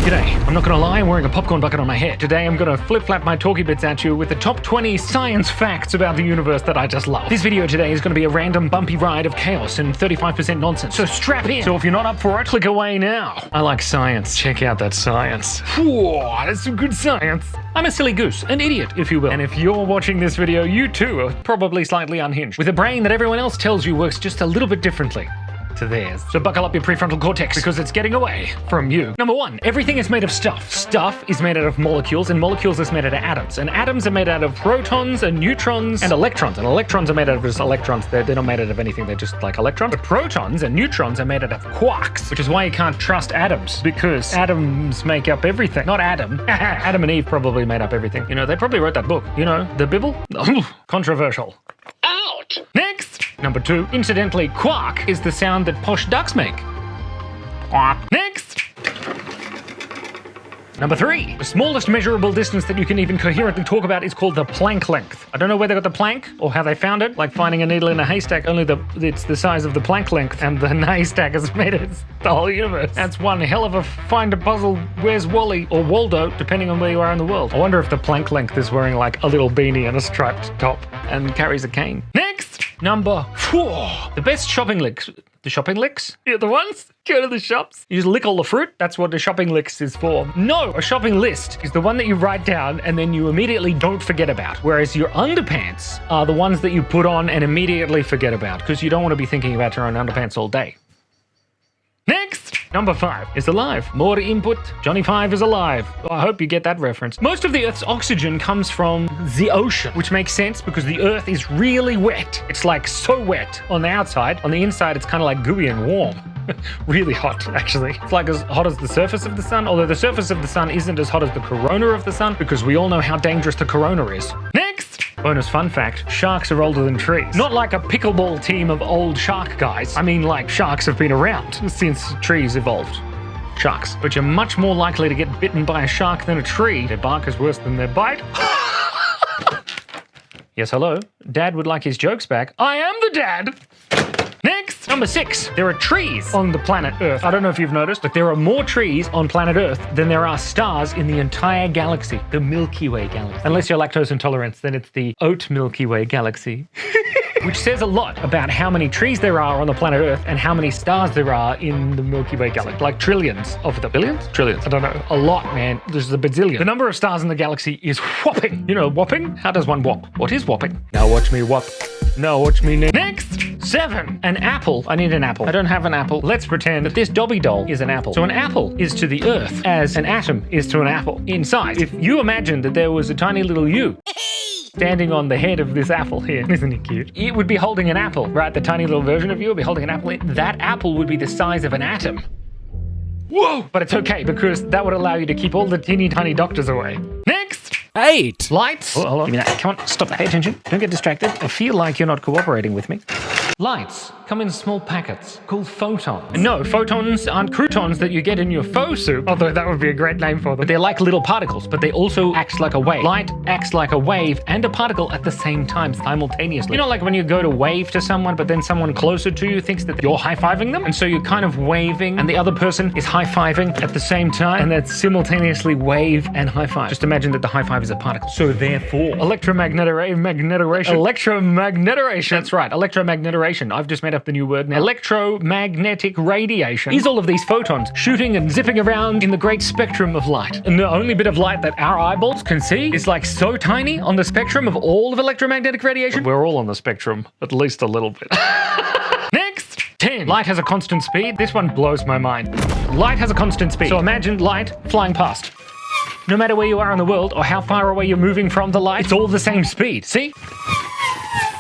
G'day. I'm not gonna lie, I'm wearing a popcorn bucket on my head. Today I'm gonna flip-flap my talkie bits at you with the top 20 science facts about the universe that I just love. This video today is gonna be a random bumpy ride of chaos and 35% nonsense, so strap in. So if you're not up for it, click away now. I like science. Check out that science. Whoa, that's some good science. I'm a silly goose, an idiot, if you will. And if you're watching this video, you too are probably slightly unhinged, with a brain that everyone else tells you works just a little bit differently to theirs. So buckle up your prefrontal cortex because it's getting away from you. Number one, everything is made of stuff. Stuff is made out of molecules, and molecules is made out of atoms. And atoms are made out of protons and neutrons and electrons. And electrons are made out of just electrons. They're not made out of anything. They're just like electrons. But protons and neutrons are made out of quarks, which is why you can't trust atoms, because atoms make up everything. Not Adam. Adam and Eve probably made up everything. You know, they probably wrote that book. You know, the Bible? Controversial. Out! Next! Number two, incidentally, quack is the sound that posh ducks make. Quack. Next! Number three, the smallest measurable distance that you can even coherently talk about is called the Planck length. I don't know where they got the Planck or how they found it, like finding a needle in a haystack, only it's the size of the Planck length, and the haystack has made it the whole universe. That's one hell of a find a puzzle, where's Wally, or Waldo, depending on where you are in the world. I wonder if the Planck length is wearing like a little beanie and a striped top and carries a cane. Next! Number four, the best shopping licks. The shopping licks? Yeah, the ones? Go to the shops. You just lick all the fruit? That's what the shopping licks is for. No, a shopping list is the one that you write down and then you immediately don't forget about. Whereas your underpants are the ones that you put on and immediately forget about, because you don't want to be thinking about your own underpants all day. Next! Number five is alive. More input. Johnny Five is alive. I hope you get that reference. Most of the Earth's oxygen comes from the ocean, which makes sense because the Earth is really wet. It's like so wet on the outside. On the inside, it's kind of like gooey and warm. Really hot, actually. It's like as hot as the surface of the sun, although the surface of the sun isn't as hot as the corona of the sun, because we all know how dangerous the corona is. Next! Bonus fun fact, sharks are older than trees. Not like a pickleball team of old shark guys. I mean, like, sharks have been around since trees evolved. Sharks. But you're much more likely to get bitten by a shark than a tree. Their bark is worse than their bite. Yes, hello? Dad would like his jokes back. I am the dad! Next, number six, there are trees on the planet Earth. I don't know if you've noticed, but there are more trees on planet Earth than there are stars in the entire galaxy, the Milky Way galaxy. Unless you're lactose intolerant, then it's the Oat Milky Way galaxy. Which says a lot about how many trees there are on the planet Earth and how many stars there are in the Milky Way galaxy. Like trillions of them. Billions? Trillions. I don't know. A lot, man. There's a bazillion. The number of stars in the galaxy is whopping. You know, whopping? How does one whop? What is whopping? Now watch me whop. Now watch me next. Seven. An apple. I need an apple. I don't have an apple. Let's pretend that this Dobby doll is an apple. So an apple is to the Earth as an atom is to an apple in size. If you imagine that there was a tiny little you standing on the head of this apple here, isn't it cute? It would be holding an apple, right? The tiny little version of you would be holding an apple. That apple would be the size of an atom. Whoa! But it's okay, because that would allow you to keep all the teeny tiny doctors away. Next! 8. Lights. Oh, hold on. Give me that. Come on, stop. Pay attention. Don't get distracted. I feel like you're not cooperating with me. Lights come in small packets called photons. No, photons aren't croutons that you get in your faux soup, although that would be a great name for them. But they're like little particles, but they also act like a wave. Light acts like a wave and a particle at the same time, simultaneously. You know, like when you go to wave to someone, but then someone closer to you thinks that you're high-fiving them, and so you're kind of waving, and the other person is high-fiving at the same time, and that's simultaneously wave and high-five. Just imagine that the high-five is a particle. So therefore, electromagnetation. That's right, electromagnetation. I've just made up the new word now. Electromagnetic radiation is all of these photons shooting and zipping around in the great spectrum of light. And the only bit of light that our eyeballs can see is like so tiny on the spectrum of all of electromagnetic radiation. We're all on the spectrum, at least a little bit. Next! 10. Light has a constant speed. This one blows my mind. Light has a constant speed. So imagine light flying past. No matter where you are in the world or how far away you're moving from the light, it's all the same speed. See?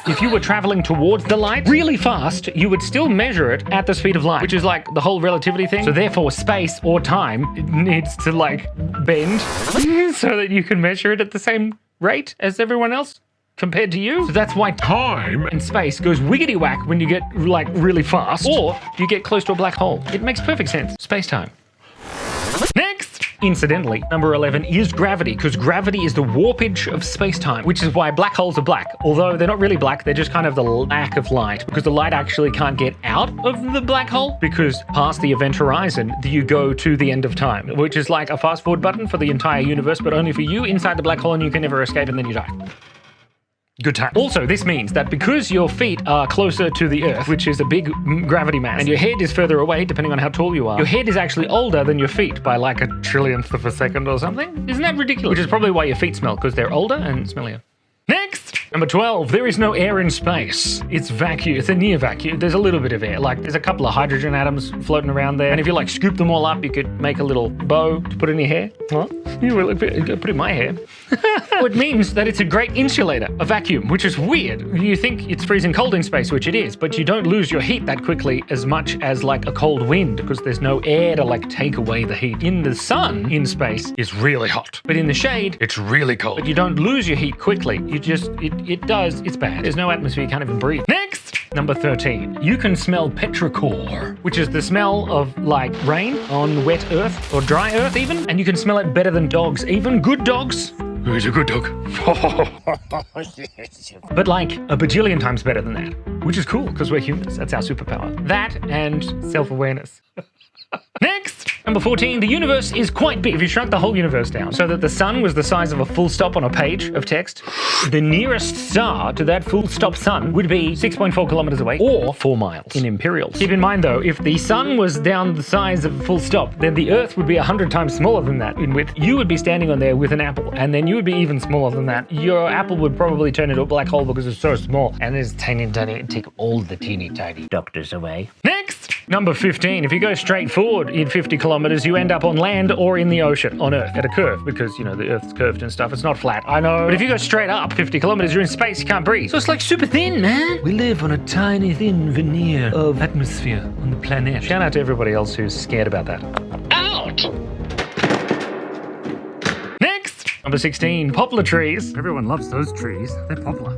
If you were traveling towards the light really fast, you would still measure it at the speed of light, which is like the whole relativity thing. So therefore, space or time needs to like bend so that you can measure it at the same rate as everyone else compared to you. So that's why time and space goes wiggity whack when you get like really fast or you get close to a black hole. It makes perfect sense. Space-time. Next! Incidentally, number 11 is gravity, because gravity is the warpage of space-time, which is why black holes are black. Although they're not really black, they're just kind of the lack of light, because the light actually can't get out of the black hole, because past the event horizon, you go to the end of time, which is like a fast forward button for the entire universe, but only for you inside the black hole, and you can never escape, and then you die. Good time. Also, this means that because your feet are closer to the Earth, which is a big gravity mass, and your head is further away, depending on how tall you are, your head is actually older than your feet by like a trillionth of a second or something. Isn't that ridiculous? Which is probably why your feet smell, because they're older and smellier. Next! Number 12, there is no air in space. It's vacuum. It's a near vacuum. There's a little bit of air. Like, there's a couple of hydrogen atoms floating around there. And if you, like, scoop them all up, you could make a little bow to put in your hair. What? You will put it in my hair. It means that it's a great insulator, a vacuum, which is weird. You think it's freezing cold in space, which it is, but you don't lose your heat that quickly as much as, like, a cold wind, because there's no air to, like, take away the heat. In the sun, in space, is really hot. But in the shade, it's really cold. But you don't lose your heat quickly. You just, it's bad. There's no atmosphere, you can't even breathe. Next! Number 13. You can smell petrichor, which is the smell of, like, rain on wet earth, or dry earth even, and you can smell it better than dogs, even good dogs. Who's a good dog? But like a bajillion times better than that, which is cool, because we're humans. That's our superpower. That and self-awareness. Next! Number 14, the universe is quite big. If you shrunk the whole universe down so that the sun was the size of a full stop on a page of text, the nearest star to that full stop sun would be 6.4 kilometers away, or 4 miles in imperials. Keep in mind though, if the sun was down the size of a full stop, then the Earth would be 100 times smaller than that in width. You would be standing on there with an apple, and then you would be even smaller than that. Your apple would probably turn into a black hole because it's so small, and it's tiny, it'd take all the teeny tiny doctors away. Next! Number 15, if you go straight forward in 50 kilometers, you end up on land or in the ocean, on Earth, at a curve, because, you know, the Earth's curved and stuff. It's not flat, I know. But if you go straight up 50 kilometers, you're in space, you can't breathe. So it's like super thin, man. We live on a tiny, thin veneer of atmosphere on the planet. Shout out to everybody else who's scared about that. Out! Number 16, poplar trees. Everyone loves those trees. They're poplar.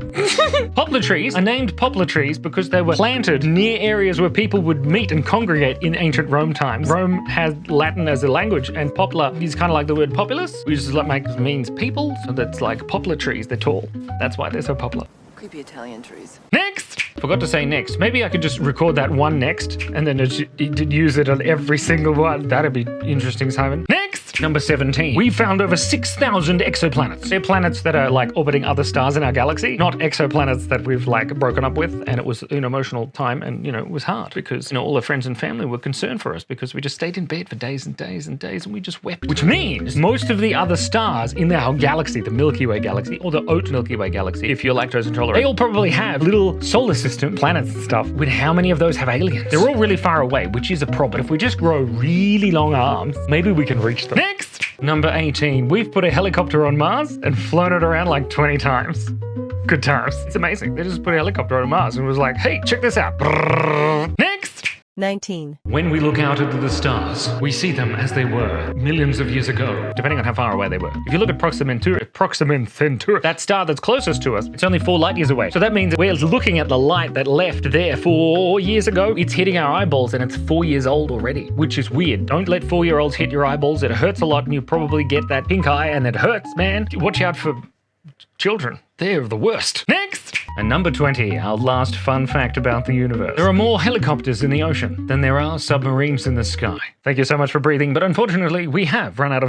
Poplar trees are named poplar trees because they were planted near areas where people would meet and congregate in ancient Rome times. Rome had Latin as a language, and poplar is kind of like the word populus, which is like means people. So that's like poplar trees. They're tall. That's why they're so popular. Creepy Italian trees. Next! Forgot to say next. Maybe I could just record that one next and then use it on every single one. That'd be interesting, Simon. Next! Number 17. We found over 6,000 exoplanets. They're planets that are like orbiting other stars in our galaxy, not exoplanets that we've like broken up with, and it was an emotional time, and you know, it was hard because, you know, all our friends and family were concerned for us because we just stayed in bed for days and days and days and we just wept. Which means most of the other stars in our galaxy, the Milky Way galaxy, or the oat Milky Way galaxy, if you're lactose intolerant, they all probably have little solar system planets and stuff. With how many of those have aliens? They're all really far away, which is a problem. But if we just grow really long arms, maybe we can reach them. Next! Number 18. We've put a helicopter on Mars and flown it around like 20 times. Good times. It's amazing. They just put a helicopter on Mars and was like, hey, check this out. Next! 19. When we look out into the stars, we see them as they were millions of years ago, depending on how far away they were. If you look at Proxima Centauri, that star that's closest to us, it's only 4 light years away. So that means we're looking at the light that left there 4 years ago. It's hitting our eyeballs and it's 4 years old already, which is weird. Don't let 4-year-olds hit your eyeballs. It hurts a lot and you probably get that pink eye and it hurts, man. Watch out for children. They're the worst. Next! And number 20, our last fun fact about the universe. There are more helicopters in the ocean than there are submarines in the sky. Thank you so much for breathing, but unfortunately, we have run out of time.